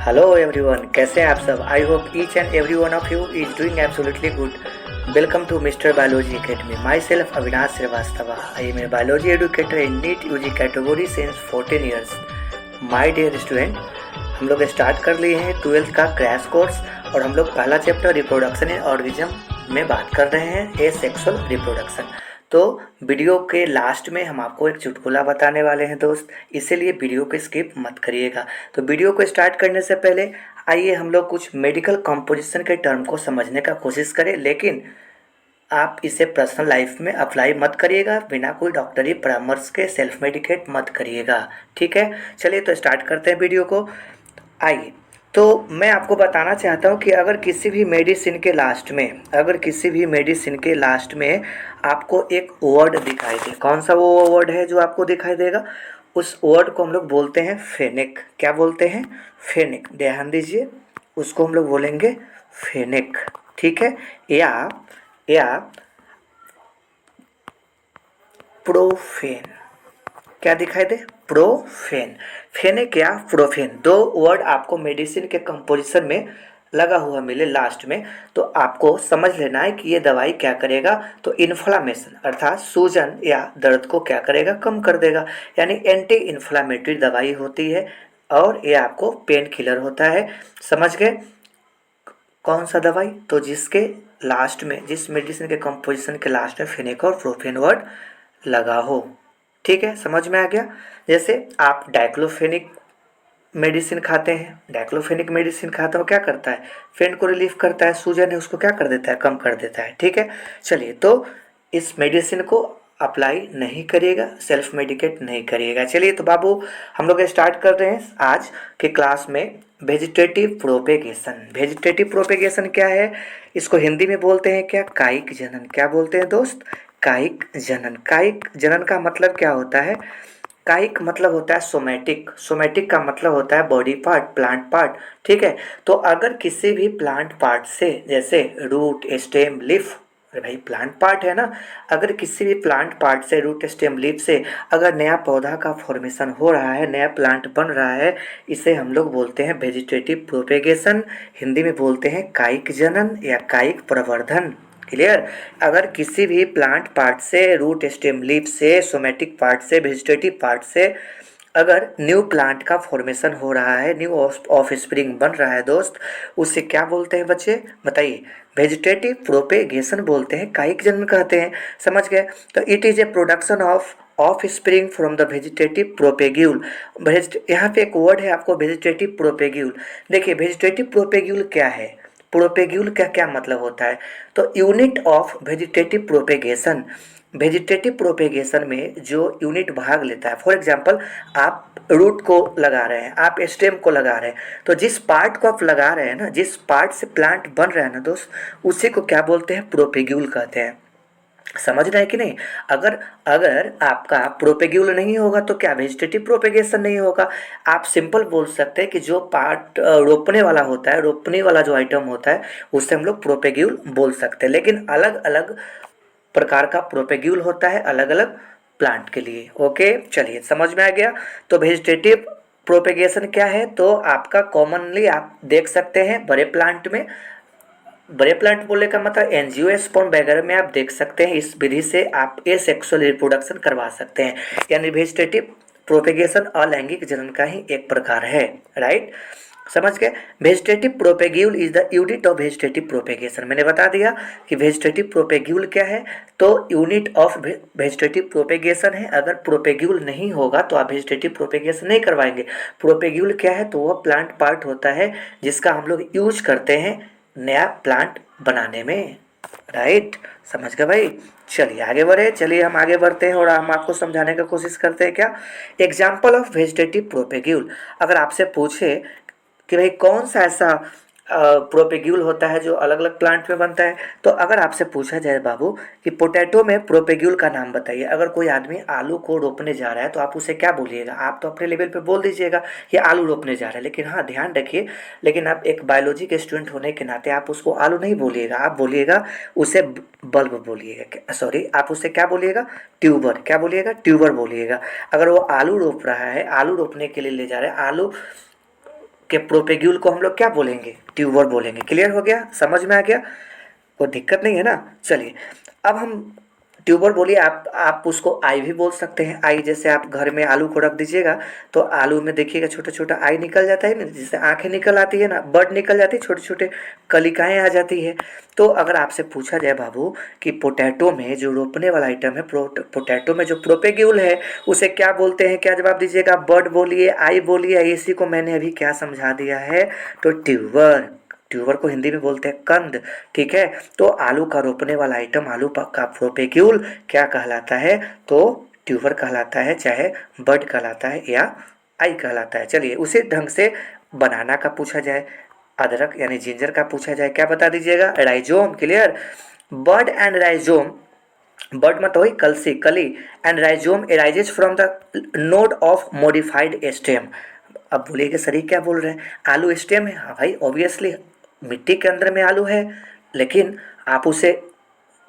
Hello everyone, कैसे हैं आप सब। I hope each and every one of you is doing absolutely good. Welcome to mister biology academy. Myself Avinash Srivastava. I am a biology educator in NEET UG category since 14 years. My dear student, हम लोग start कर लिए हैं 12th का crash course और हम लोग पहला चैप्टर रिप्रोडक्शन इन ऑर्गेनिज्म में बात कर रहे हैं, ए सेक्सुअल रिप्रोडक्शन। तो वीडियो के लास्ट में हम आपको एक चुटकुला बताने वाले हैं दोस्त, इसीलिए वीडियो को स्किप मत करिएगा। तो वीडियो को स्टार्ट करने से पहले आइए हम लोग कुछ मेडिकल कंपोजिशन के टर्म को समझने का कोशिश करें, लेकिन आप इसे पर्सनल लाइफ में अप्लाई मत करिएगा, बिना कोई डॉक्टरी परामर्श के सेल्फ मेडिकेट मत करिएगा, ठीक है। चलिए तो स्टार्ट करते हैं वीडियो को। आइए, तो मैं आपको बताना चाहता हूँ कि अगर किसी भी मेडिसिन के लास्ट में आपको एक वर्ड दिखाई दे, कौन सा वो वर्ड है जो आपको दिखाई देगा, उस वर्ड को हम लोग बोलते हैं फेनिक। क्या बोलते हैं? फेनिक। ध्यान दीजिए, उसको हम लोग बोलेंगे फेनिक, ठीक है। या प्रोफेन। क्या दिखाई दे? प्रोफेन। फेनिक या प्रोफेन, दो वर्ड आपको मेडिसिन के कंपोजिशन में लगा हुआ मिले लास्ट में, तो आपको समझ लेना है कि ये दवाई क्या करेगा। तो इन्फ्लामेशन अर्थात सूजन या दर्द को क्या करेगा? कम कर देगा, यानी एंटी इन्फ्लामेटरी दवाई होती है और ये आपको पेन किलर होता है। समझ गए? कौन सा दवाई? तो जिसके लास्ट में, जिस मेडिसिन के कंपोजिशन के लास्ट में फेनिक और प्रोफेन वर्ड लगा हो, ठीक है। समझ में आ गया? जैसे आप डाइक्लोफेनिक मेडिसिन खाते हैं, डाइक्लोफेनिक मेडिसिन खाते हो, क्या करता है? पेन को रिलीफ करता है, सूजन है उसको क्या कर देता है? कम कर देता है, ठीक है। चलिए, तो इस मेडिसिन को अप्लाई नहीं करिएगा, सेल्फ मेडिकेट नहीं करिएगा। चलिए तो बाबू, हम लोग स्टार्ट कर रहे हैं आज के क्लास में वेजिटेटिव प्रोपेगेशन। वेजिटेटिव प्रोपेगेशन क्या है? इसको हिंदी में बोलते हैं क्या? कायिक जनन। क्या बोलते हैं दोस्त? कायिक जनन। कायिक जनन का मतलब क्या होता है? कायिक मतलब होता है सोमैटिक। सोमैटिक का मतलब होता है बॉडी पार्ट, प्लांट पार्ट, ठीक है। तो अगर किसी भी प्लांट पार्ट से, जैसे रूट, स्टेम, लीफ, अरे भाई प्लांट पार्ट है ना, अगर किसी भी प्लांट पार्ट से, रूट, स्टेम, लीफ से अगर नया पौधा का फॉर्मेशन हो रहा है, नया प्लांट बन रहा है, इसे हम लोग बोलते हैं वेजिटेटिव प्रोपेगेशन। हिंदी में बोलते हैं कायिक जनन या कायिक प्रवर्धन। क्लियर? अगर किसी भी प्लांट पार्ट से, रूट, स्टेम, लीफ से, सोमेटिक पार्ट से, वेजिटेटिव पार्ट से अगर न्यू प्लांट का फॉर्मेशन हो रहा है, न्यू ऑफ स्प्रिंग बन रहा है दोस्त, उसे क्या बोलते हैं बच्चे? बताइए। वेजिटेटिव प्रोपेगेशन बोलते हैं, कायिक जनन कहते हैं। समझ गए? तो it is a production offspring from the vegetative propagule. यहाँ पे एक वर्ड है आपको, वेजिटेटिव प्रोपेग्यूल। देखिए, वेजिटेटिव प्रोपेग्यूल क्या है, प्रोपेग्यूल का क्या मतलब होता है? तो unit of vegetative propagation. Vegetative propagation में जो यूनिट भाग लेता है, फॉर एग्जांपल आप रूट को लगा रहे हैं, आप स्टेम को लगा रहे हैं, तो जिस पार्ट को आप लगा रहे हैं ना, जिस पार्ट से प्लांट बन रहा है ना दोस्त, उसी को क्या बोलते हैं? प्रोपेग्यूल कहते हैं। समझ रहे हैं कि नहीं? अगर अगर आपका प्रोपेग्यूल नहीं होगा तो क्या वेजिटेटिव प्रोपेगेशन नहीं होगा। आप सिंपल बोल सकते हैं कि जो पार्ट रोपने वाला होता है, रोपने वाला जो आइटम होता है, उससे हम लोग प्रोपेग्यूल बोल सकते हैं। लेकिन अलग अलग प्रकार का प्रोपेग्यूल होता है अलग अलग प्लांट के लिए। ओके, चलिए समझ में आ गया। तो वेजिटेटिव प्रोपेगेशन क्या है? तो आपका कॉमनली आप देख सकते हैं बड़े प्लांट में, बड़े प्लांट बोलने का मतलब एंजियोस्पर्म वगैरह में आप देख सकते हैं, इस विधि से आप एसेक्सुअल रिप्रोडक्शन करवा सकते हैं। यानी वेजिटेटिव प्रोपेगेशन अलैंगिक जनन का ही एक प्रकार है, राइट? समझ गए? Vegetative propagule is the unit of vegetative propagation. मैंने बता दिया कि वेजिटेटिव प्रोपेग्यूल क्या है, तो यूनिट ऑफ वेजिटेटिव प्रोपेगेशन है। अगर प्रोपेग्यूल नहीं होगा तो आप वेजिटेटिव प्रोपेगेशन नहीं करवाएंगे। प्रोपेग्यूल क्या है? तो वह प्लांट पार्ट होता है जिसका हम लोग यूज करते हैं नया प्लांट बनाने में, राइट? समझ गए भाई? चलिए आगे बढ़े। चलिए हम आगे बढ़ते हैं और हम आपको समझाने की कोशिश करते हैं। क्या एग्जाम्पल ऑफ वेजिटेटिव प्रोपेग्यूल? अगर आपसे पूछे कि भाई कौन सा ऐसा प्रोपेग्यूल होता है जो अलग अलग प्लांट में बनता है, तो अगर आपसे पूछा जाए बाबू कि पोटैटो में प्रोपेग्यूल का नाम बताइए, अगर कोई आदमी आलू को रोपने जा रहा है तो आप उसे क्या बोलिएगा? आप तो अपने लेवल पे बोल दीजिएगा कि आलू रोपने जा रहा है, लेकिन हाँ ध्यान रखिए, लेकिन आप एक बायोलॉजी के स्टूडेंट होने के नाते आप उसको आलू नहीं बोलिएगा, आप बोलिएगा उसे बल्ब बोलिएगा, सॉरी आप उसे क्या बोलिएगा? ट्यूबर। क्या बोलिएगा? ट्यूबर बोलिएगा। अगर वो आलू रोप रहा है, आलू रोपने के लिए ले जा रहा है, आलू के प्रोपेग्यूल को हम लोग क्या बोलेंगे? ट्यूबर बोलेंगे। क्लियर हो गया? समझ में आ गया? कोई दिक्कत नहीं है ना? चलिए अब हम ट्यूबर बोलिए, आप उसको आई भी बोल सकते हैं। आई जैसे आप घर में आलू को रख दीजिएगा तो आलू में देखिएगा छोटा छोटा आई निकल जाता है ना, जिससे आंखें निकल आती है ना, बड निकल जाती है, छोटे छोटे कलिकाएँ आ जाती है। तो अगर आपसे पूछा जाए बाबू कि पोटैटो में जो रोपने वाला आइटम है, पोटैटो में जो प्रोपेग्यूल है उसे क्या बोलते हैं? क्या जवाब दीजिएगा? बड बोलिए, आई बोलिए, इसी को मैंने अभी क्या समझा दिया है? तो ट्यूबर। ट्यूबर को हिंदी में बोलते हैं कंद। ठीक है, तो आलू का रोपने वाला आइटम, आलू का प्रोपेग्यूल क्या कहलाता है? तो ट्यूबर कहलाता है, चाहे बड कहलाता है या आई कहलाता है। चलिए उसी ढंग से बनाना का पूछा जाए, अदरक यानी जिंजर का पूछा जाए, क्या बता दीजिएगा? Rhizome. Clear? Bud and rhizome, bud मतलब वही कलसी, कली, and rhizome arises from the node of modified stem. अब बोलिए कि सर क्या बोल रहे हैं, आलू स्टेम है? हाँ भाई, ऑब्वियसली मिट्टी के अंदर में आलू है, लेकिन आप उसे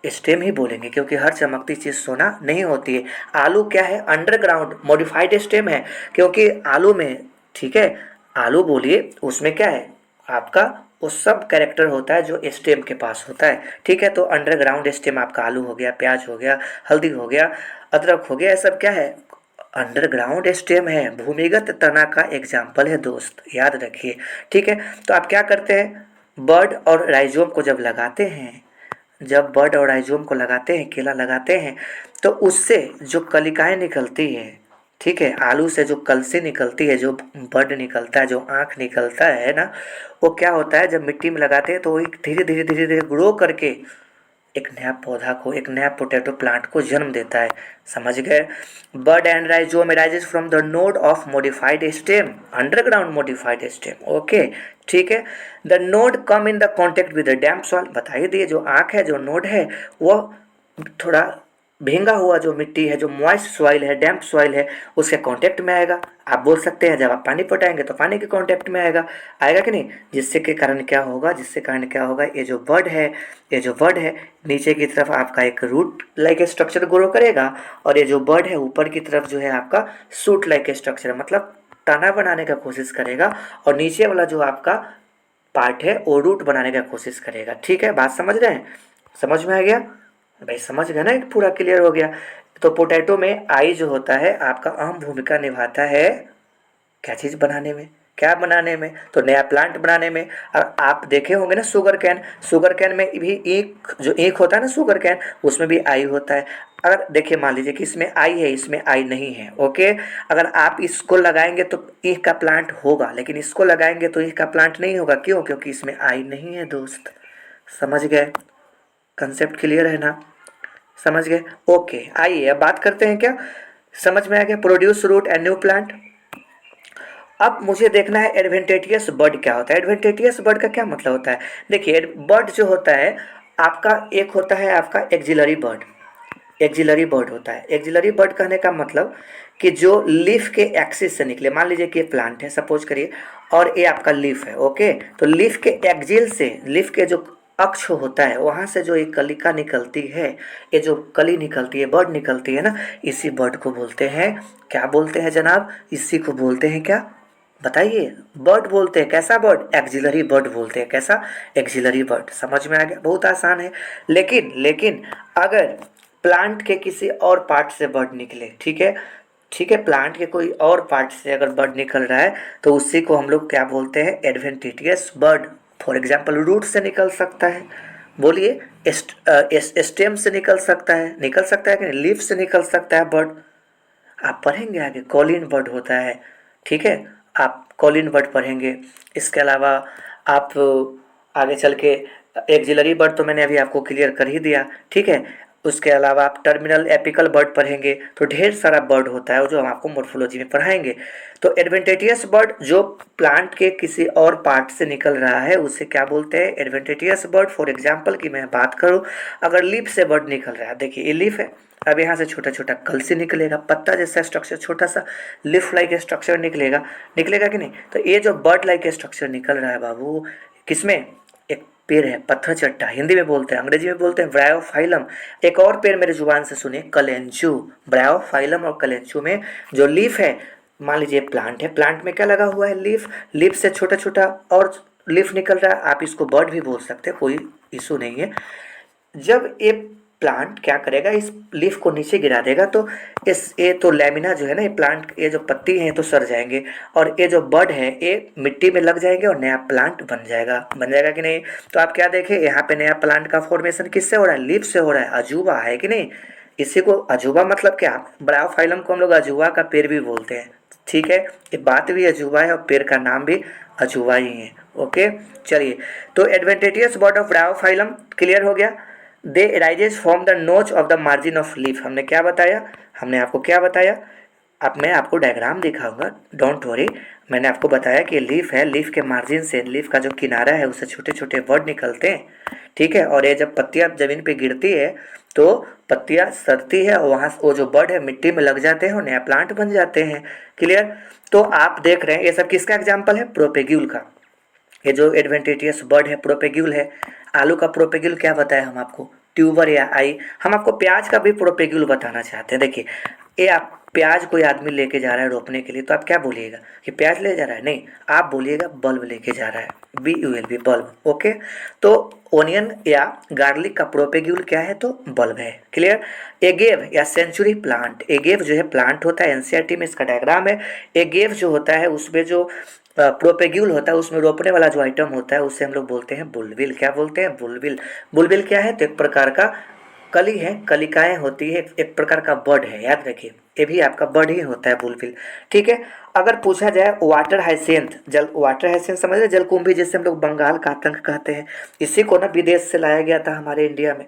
स्टेम ही बोलेंगे क्योंकि हर चमकती चीज़ सोना नहीं होती है। आलू क्या है? अंडरग्राउंड मॉडिफाइड स्टेम है, क्योंकि आलू में, ठीक है, आलू बोलिए उसमें क्या है आपका, वो सब कैरेक्टर होता है जो स्टेम के पास होता है। ठीक है, तो अंडरग्राउंड स्टेम आपका आलू हो गया, प्याज हो गया, हल्दी हो गया, अदरक हो गया, ये सब क्या है? अंडरग्राउंड स्टेम है, भूमिगत तना का एग्जाम्पल है दोस्त, याद रखिए। ठीक है, तो आप क्या करते हैं, बर्ड और राइजोम को जब लगाते हैं, जब बर्ड और राइजोम को लगाते हैं, केला लगाते हैं, तो उससे जो कलिकाएं निकलती है, ठीक है, आलू से जो कलसी निकलती है, जो बर्ड निकलता है, जो आँख निकलता है ना, वो क्या होता है, जब मिट्टी में लगाते हैं तो वो धीरे धीरे धीरे धीरे ग्रो करके एक नया पौधा को, एक नया पोटैटो प्लांट को जन्म देता है। समझ गए? Bird and rhizome rises from the node of modified stem, underground modified stem. Okay, ठीक है। The node come in the contact with the damp soil, बता ही दिए, जो आँख है, जो नोड है, वो थोड़ा भींगा हुआ जो मिट्टी है, जो मॉइस्ट सॉइल है, डैम्प सॉइल है, उसके कांटेक्ट में आएगा। आप बोल सकते हैं जब आप पानी पटाएंगे तो पानी के कांटेक्ट में आएगा, आएगा कि नहीं? जिससे के कारण क्या होगा, जिससे कारण क्या होगा, ये जो बर्ड है, ये जो बर्ड है, नीचे की तरफ आपका एक रूट लाइक स्ट्रक्चर ग्रो करेगा, और ये जो बर्ड है ऊपर की तरफ जो है आपका सूट लाइक स्ट्रक्चर, मतलब तना बनाने का कोशिश करेगा, और नीचे वाला जो आपका पार्ट है वो रूट बनाने का कोशिश करेगा। ठीक है, बात समझ रहे हैं? समझ में आ गया भाई? समझ गए ना? एक पूरा क्लियर हो गया। तो पोटैटो में आई जो होता है आपका अहम भूमिका निभाता है क्या चीज़ बनाने में, क्या बनाने में? तो नया प्लांट बनाने में। और आप देखे होंगे ना शुगर कैन, शुगर कैन में भी ईख, जो ईख होता है ना शुगर कैन, उसमें भी आई होता है। अगर देखिए मान लीजिए कि इसमें आई है, इसमें आई नहीं है, ओके, अगर आप इसको लगाएंगे तो ईख का प्लांट होगा, लेकिन इसको लगाएंगे तो ईख का प्लांट नहीं होगा। क्यों? क्योंकि इसमें आई नहीं है दोस्त। समझ गए? कंसेप्ट क्लियर है ना? समझ गए? ओके, आइए अब बात करते हैं, क्या समझ में आ गया? Produce root and new plant. अब मुझे देखना है एडवेंटेटियस बर्ड क्या होता है। एडवेंटेटियस बर्ड का क्या मतलब होता है? देखिए, बर्ड जो होता है आपका, एक होता है आपका एक्जिलरी बर्ड, एक्जिलरी बर्ड होता है। एक्जिलरी बर्ड कहने का मतलब कि जो लीफ के एक्सिस से निकले, मान लीजिए कि ये प्लांट है सपोज करिए, और ये आपका लीफ है, ओके, तो लीफ के एक्जिल से, लीफ के जो अक्ष होता है वहाँ से जो एक कलिका निकलती है, ये जो कली निकलती है, बर्ड निकलती है ना, इसी बर्ड को बोलते हैं, क्या बोलते हैं जनाब? इसी को बोलते हैं क्या? बताइए। बर्ड बोलते हैं। कैसा बर्ड? एक्जिलरी बर्ड बोलते हैं। कैसा? Axillary bud. समझ में आ गया? बहुत आसान है। लेकिन लेकिन अगर प्लांट के किसी और पार्ट से बर्ड निकले, ठीक है, ठीक है, प्लांट के कोई और पार्ट से अगर बर्ड निकल रहा है तो उसी को हम लोग क्या बोलते हैं? Adventitious bud. For example root से निकल सकता है, बोलिए, स्टेम से निकल सकता है कि नहीं? लीफ से निकल सकता है बर्ड। आप पढ़ेंगे आगे, कॉलिन बर्ड होता है, ठीक है, आप कॉलिन बर्ड पढ़ेंगे। इसके अलावा आप आगे चल के एक्जिलरी बर्ड तो मैंने अभी आपको क्लियर कर ही दिया, ठीक है। उसके अलावा आप टर्मिनल एपिकल बर्ड पढ़ेंगे, तो ढेर सारा बर्ड होता है जो हम आपको मोर्फोलॉजी में पढ़ाएंगे। तो एडवेंटेटियस बर्ड जो प्लांट के किसी और पार्ट से निकल रहा है उसे क्या बोलते हैं? एडवेंटेटियस बर्ड। फॉर एग्जाम्पल की मैं बात करूँ, अगर लीफ से बर्ड निकल रहा है, देखिए ये लीफ है, अब यहाँ से छोटा छोटा कलसी निकलेगा, पत्ता जैसा स्ट्रक्चर, छोटा सा लिफ लाइक स्ट्रक्चर निकलेगा, निकलेगा कि नहीं? तो ये जो बर्ड लाइक स्ट्रक्चर निकल रहा है बाबू, किसमें? एक पेड़ है पत्थर चट्टा, हिंदी में बोलते हैं, अंग्रेजी में बोलते हैं ब्रायोफाइलम। एक और पेड़ मेरे जुबान से सुनिए, कलेंचू। ब्रायोफाइलम और कलेंचू में जो लीफ है, मान लीजिए प्लांट है, प्लांट में क्या लगा हुआ है, लीफ, लीफ से छोटा छोटा और लीफ निकल रहा है, आप इसको बर्ड भी बोल सकते हैं, कोई इशू नहीं है। जब ये प्लांट क्या करेगा, इस लीफ को नीचे गिरा देगा तो इस ये तो लैमिना जो है ना, ये प्लांट, ये जो पत्ती हैं तो सड़ जाएंगे, और ये जो बड है ये मिट्टी में लग जाएंगे और नया प्लांट बन जाएगा कि नहीं। तो आप क्या देखें, यहाँ पे नया प्लांट का फॉर्मेशन किससे हो रहा है, लीफ से हो रहा है, अजूबा है कि नहीं। इसी को अजूबा मतलब क्या, ब्रायोफाइलम को हम लोग अजूबा का पेड़ भी बोलते हैं, ठीक है। ये बात भी अजूबा है और पेड़ का नाम भी अजूबा ही है। ओके, चलिए, तो एडवेंटेटियस बड ऑफ ब्रायोफाइलम क्लियर हो गया। दे राइजेज फ्रॉम द नोच of the margin of leaf, हमने क्या बताया, हमने आपको क्या बताया, अब मैं आपको डायग्राम दिखाऊंगा, डोंट वरी। मैंने आपको बताया कि लीफ है, लीफ के मार्जिन से, लीफ का जो किनारा है उससे छोटे छोटे वर्ड निकलते हैं, ठीक है। और ये जब पत्तियां जमीन पे गिरती है तो पत्तियां सड़ती है और वहाँ वो जो बर्ड है मिट्टी में लग जाते हैं और नया प्लांट बन जाते हैं। क्लियर। तो आप देख रहे हैं ये सब किसका एग्जाम्पल है, प्रोपेग्यूल का। ये जो एडवेंटेटियस बर्ड है प्रोपेग्यूल है। आलू का प्रोपेग्यूल क्या बताया हम आपको, ट्यूबर या आई। हम आपको प्याज का भी प्रोपेग्यूल बताना चाहते हैं। देखिए, ये आप प्याज कोई आदमी लेके जा रहा है रोपने के लिए, तो आप क्या बोलिएगा कि प्याज ले जा रहा है, नहीं, आप बोलिएगा बल्ब लेके जा रहा है, BULB, बल्ब। ओके, तो ओनियन या गार्लिक का प्रोपेग्यूल क्या है, तो बल्ब है। क्लियर। एगेव या सेंचुरी प्लांट, एगेव जो है प्लांट होता है, एनसीईआरटी में इसका डायग्राम है। एगेव जो होता है उसमें जो प्रोपेग्यूल होता है, उसमें रोपने वाला जो आइटम होता है उसे हम लोग बोलते हैं बुलबिल। क्या बोलते हैं, बुलबिल। बुलबिल क्या है, तो एक प्रकार का कली है, कलिकाएं होती है, एक प्रकार का बर्ड है, याद रखिए, ये भी आपका बर्ड ही होता है बुलबिल, ठीक है। अगर पूछा जाए वाटर हाइसेंथ, जल, वाटर हाइसेंथ समझ रहे, जलकुंभी जिससे हम लोग बंगाल का आतंक कहते हैं, इसी को ना विदेश से लाया गया था, हमारे इंडिया में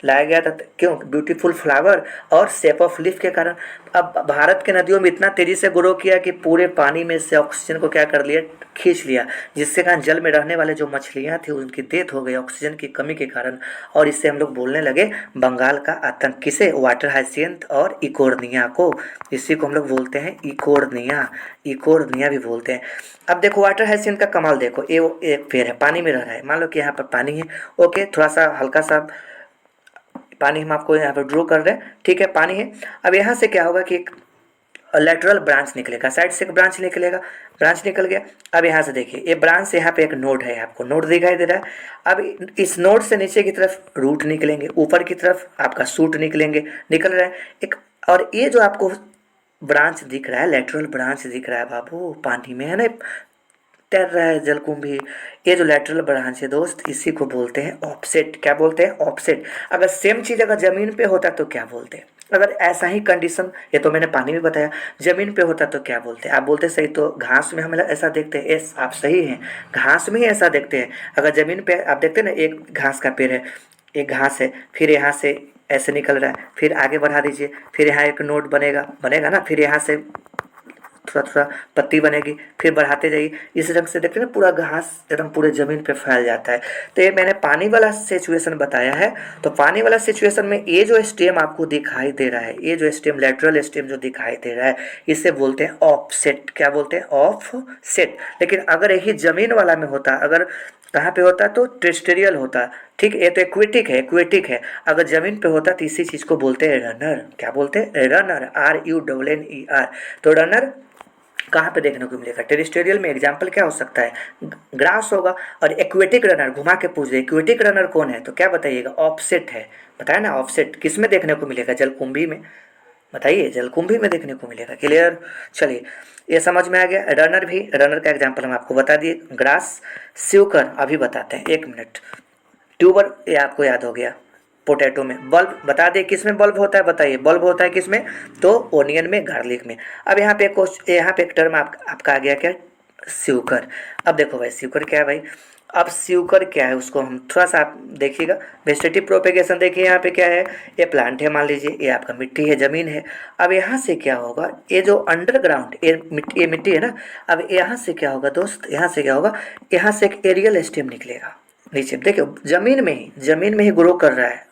लाया गया था, क्यों, ब्यूटीफुल फ्लावर और शेप ऑफ लीफ के कारण। अब भारत के नदियों में इतना तेजी से ग्रो किया कि पूरे पानी में से ऑक्सीजन को क्या कर लिया, खींच लिया, जिससे कारण जल में रहने वाले जो मछलियां थी उनकी डेथ हो गई ऑक्सीजन की कमी के कारण, और इससे हम लोग बोलने लगे बंगाल का आतंक। किसे, वाटर हाइसियंथ और इकोर्निया को, इसी को हम लोग बोलते हैं इकोर्निया, इकोर्निया भी बोलते हैं। अब देखो वाटर हाइसियंथ का कमाल देखो, ये एक पेड़ है, पानी में रह रहा है, मान लो कि यहाँ पर पानी है, ओके, थोड़ा सा हल्का सा पानी हम आपको यहाँ पर ड्रॉ कर रहे हैं, ठीक है, पानी है। अब यहाँ से क्या होगा कि एक लेटरल ब्रांच निकलेगा, साइड से एक ब्रांच निकलेगा, ब्रांच निकल गया। अब यहाँ से देखिए ये ब्रांच से यहाँ पे एक नोड है, आपको नोड दिखाई दे रहा है। अब इस नोड से नीचे की तरफ रूट निकलेंगे, ऊपर की तरफ आपका सूट निकलेंगे, निकल रहा है एक। और ये जो आपको ब्रांच दिख रहा है, लेटरल ब्रांच दिख रहा है बाबू, पानी में है ना, तैर रहा है जलकुंभी, ये जो लेटरल ब्रांच है दोस्त, इसी को बोलते हैं ऑफसेट। क्या बोलते हैं, ऑफसेट। अगर सेम चीज़ अगर ज़मीन पे होता तो क्या बोलते हैं, अगर ऐसा ही कंडीशन, ये तो मैंने पानी में बताया, ज़मीन पे होता तो क्या बोलते हैं, आप बोलते सही, तो घास में हम ऐसा देखते हैं, यस आप सही हैं, घास में ही ऐसा देखते हैं। अगर ज़मीन पे आप देखते हैं ना, एक घास का पेड़ है, एक घास है, फिर यहाँ से ऐसे निकल रहा है, फिर आगे बढ़ा दीजिए, फिर यहाँ एक नोड बनेगा, बनेगा ना, फिर यहाँ से थोड़ा थोड़ा पत्ती बनेगी, फिर बढ़ाते जाइए, इस ढंग से देखते हैं ना, पूरा घास एकदम पूरे ज़मीन पे फैल जाता है। तो ये मैंने पानी वाला सिचुएशन बताया है। तो पानी वाला सिचुएशन में ये जो स्टेम आपको दिखाई दे रहा है, ये जो स्टेम, लेटरल स्टेम जो दिखाई दे रहा है, इसे बोलते हैं ऑफसेट। क्या बोलते हैं, ऑफसेट। लेकिन अगर यही ज़मीन वाला में होता, अगर कहाँ पे होता तो टेरेस्ट्रियल होता, ठीक, ये तो एक्वेटिक है, एक्वेटिक है। अगर ज़मीन पे होता तो इसी चीज़ को बोलते हैं रनर। क्या बोलते हैं, रनर, RUNNER। तो रनर कहाँ पे देखने को मिलेगा, टेरेस्ट्रियल में। एग्जाम्पल क्या हो सकता है, ग्रास होगा। और एक्वेटिक रनर, घुमा के पूछ रहे एक्वेटिक रनर कौन है, तो क्या बताइएगा, ऑफसेट है। बताया ना, ऑफसेट किस में देखने को मिलेगा, जलकुंभी में, बताइए, जलकुंभी में देखने को मिलेगा। क्लियर। चलिए, ये समझ में आ गया। रनर भी, रनर का एग्जाम्पल हम आपको बता दिए, ग्रास, स्यूकर अभी बताते हैं, 1 मिनट। ट्यूबर ये आपको याद हो गया, पोटैटो में। बल्ब बता दें किस में बल्ब होता है, बताइए, बल्ब होता है किस में, तो ओनियन में, गार्लिक में। अब यहाँ पे यहाँ पे एक टर्म आपका आ गया क्या, स्यूकर। अब देखो भाई स्यूकर क्या है भाई, अब स्यूकर क्या है उसको हम थोड़ा सा आप देखिएगा, वेजिटेटिव प्रोपेगेशन देखिए, यहाँ पे क्या है, ये प्लांट है, मान लीजिए ये आपका मिट्टी है, ज़मीन है। अब यहाँ से क्या होगा, ये जो अंडरग्राउंड ये मिट्टी है ना, अब यहाँ से क्या होगा दोस्त, यहाँ से क्या होगा, यहाँ से एक एरियल स्टेम निकलेगा नीचे, देखियो ज़मीन में ही ग्रो कर रहा है,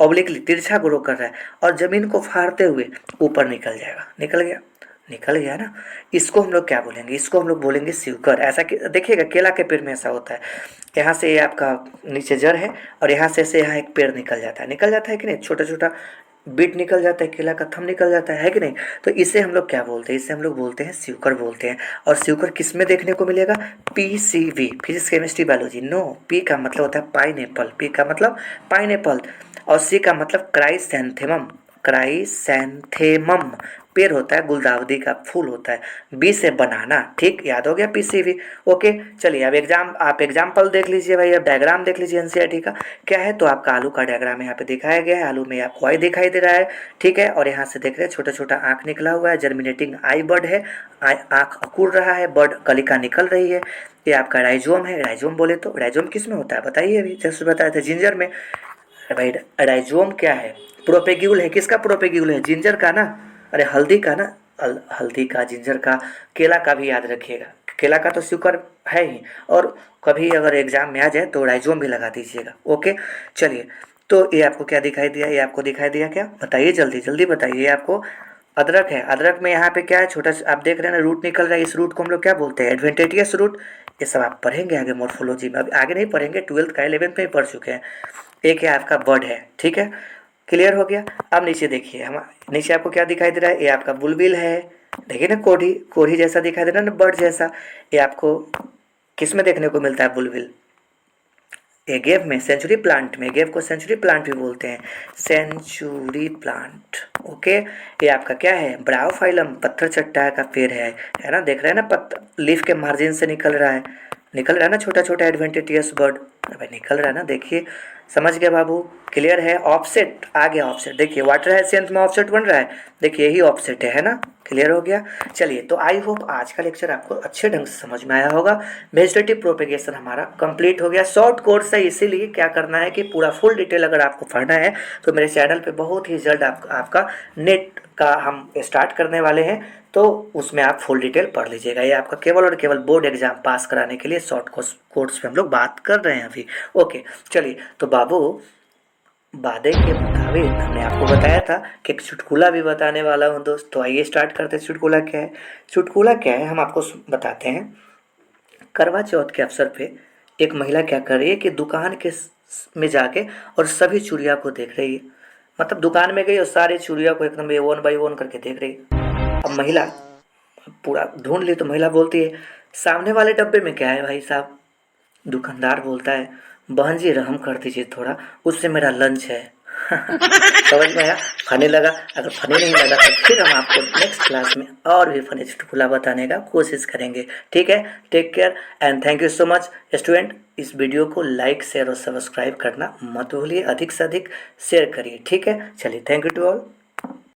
ऑब्लिकली तिरछा ग्रो कर रहा है, और ज़मीन को फाड़ते हुए ऊपर निकल जाएगा, निकल गया ना। इसको हम लोग क्या बोलेंगे, इसको हम लोग बोलेंगे स्यूकर। ऐसा देखिएगा केला के पेड़ में ऐसा होता है, यहाँ से ये आपका नीचे जड़ है और यहाँ से यहाँ एक पेड़ निकल जाता है कि नहीं, छोटा छोटा बिट निकल जाता है, केला का थम निकल जाता है कि नहीं। तो इसे हम लोग क्या बोलते हैं, इसे हम लोग बोलते हैं स्यूकर बोलते हैं। और स्यूकर किस में देखने को मिलेगा, PCV, physics chemistry biology. No, P का मतलब होता है पाइनएप्पल, पी का मतलब पाइनएप्पल, और सी का मतलब क्राइसैंथेमम, क्राइसैंथेमम पेड़ होता है, गुलदाउदी का फूल होता है। बी से बनाना, ठीक, याद हो गया PCV। ओके, चलिए अब आप एग्जाम्पल देख लीजिए भाई, अब डायग्राम देख लीजिए एनसीईआरटी का क्या है। तो आपका आलू का डायग्राम यहाँ पे दिखाया गया है, आलू में आपको आई दिखाई दे रहा है, ठीक है। और यहाँ से देख रहे हैं छोटा छोटा आँख निकला हुआ है, जर्मिनेटिंग आई बर्ड है, आँख अकुड़ रहा है, बर्ड कलिका निकल रही है। ये आपका राइजोम है। राइजोम बोले तो राइजोम किस में होता है बताइए, अभी जैसे बताया था जिंजर में। भाई राइजोम क्या है, प्रोपेग्यूल है। किसका प्रोपेग्यूल है, जिंजर का ना, अरे हल्दी का ना, हल्दी का, जिंजर का, केला का भी याद रखिएगा, केला का तो शुक्र है ही। और कभी अगर एग्जाम में आ जाए तो राइजोम भी लगा दीजिएगा। ओके, चलिए, तो ये आपको क्या दिखाई दिया, ये आपको दिखाई दिया क्या, बताइए जल्दी जल्दी बताइए। ये आपको अदरक है, अदरक में यहाँ पे क्या है, छोटा आप देख रहे हैं ना, रूट निकल रहा है। इस रूट को हम लोग क्या बोलते हैं, एडवेंटेटियस रूट। ये सब आप पढ़ेंगे आगे मोर्फोलॉजी में, अब आगे नहीं पढ़ेंगे, 12th का 11th में ही पढ़ चुके हैं। एक है आपका बर्ड है, ठीक है, क्लियर हो गया। अब नीचे देखिए, हम नीचे आपको क्या दिखाई दे रहा है, ये आपका बुलबिल है, देखिए ना, कोढ़ी कोढ़ी जैसा दिखाई दे रहा है ना, बर्ड जैसा। ये आपको किस में देखने को मिलता है बुलबिल, ये गेव में, सेंचुरी प्लांट में। गेव को सेंचुरी प्लांट भी बोलते हैं, सेंचुरी प्लांट। ओके, ये आपका क्या है, ब्रायोफाइलम, पत्थर चट्टा का पेड़ है ना, देख रहे हैं ना, पत्ता लीफ के मार्जिन से निकल रहा है ना छोटा छोटा एडवेंटेटियस बर्ड, भाई निकल रहा है ना, देखिए, समझ गए बाबू, क्लियर है। ऑफसेट आ गया, ऑफसेट देखिए, वाटर हाइसिंथ में ऑफसेट बन रहा है, देखिए यही ऑफसेट है ना, क्लियर हो गया। चलिए, तो आई होप आज का लेक्चर आपको अच्छे ढंग से समझ में आया होगा। वेजिटेटिव प्रोपेगेशन हमारा कंप्लीट हो गया। शॉर्ट कोर्स है, इसीलिए क्या करना है कि पूरा फुल डिटेल अगर आपको पढ़ना है तो मेरे चैनल पे बहुत ही जल्द आपका नेट का हम स्टार्ट करने वाले हैं, तो उसमें आप फुल डिटेल पढ़ लीजिएगा। ये आपका केवल और केवल बोर्ड एग्जाम पास कराने के लिए शॉर्ट कोर्स पे हम लोग बात कर रहे हैं अभी। ओके, चलिए, तो बाबू वादे के मुताबिक हमने आपको बताया था कि एक चुटकुला भी बताने वाला हूँ दोस्त, तो आइए स्टार्ट करते हैं। चुटकुला क्या है, चुटकुला क्या है हम आपको बताते हैं। करवा चौथ के अवसर पे एक महिला क्या कर रही है कि दुकान के में जाके और सभी चूड़िया को देख रही है, मतलब दुकान में गई और सारे चूड़िया को एकदम वन बाई वन करके देख रही है। अब महिला पूरा ढूंढ ली तो महिला बोलती है, सामने वाले डब्बे में क्या है भाई साहब। दुकानदार बोलता है, बहन जी रहम कर दीजिए थोड़ा, उससे मेरा लंच है। समझ में आया, फनी लगा। अगर फनी नहीं लगा तो फिर हम आपको नेक्स्ट क्लास में और भी फनी चुटकुला बताने का कोशिश करेंगे, ठीक है। Take care and thank you so much student. इस वीडियो को लाइक शेयर और सब्सक्राइब करना मत भूलिए, अधिक से अधिक शेयर करिए, ठीक है। चलिए, थैंक यू टू ऑल।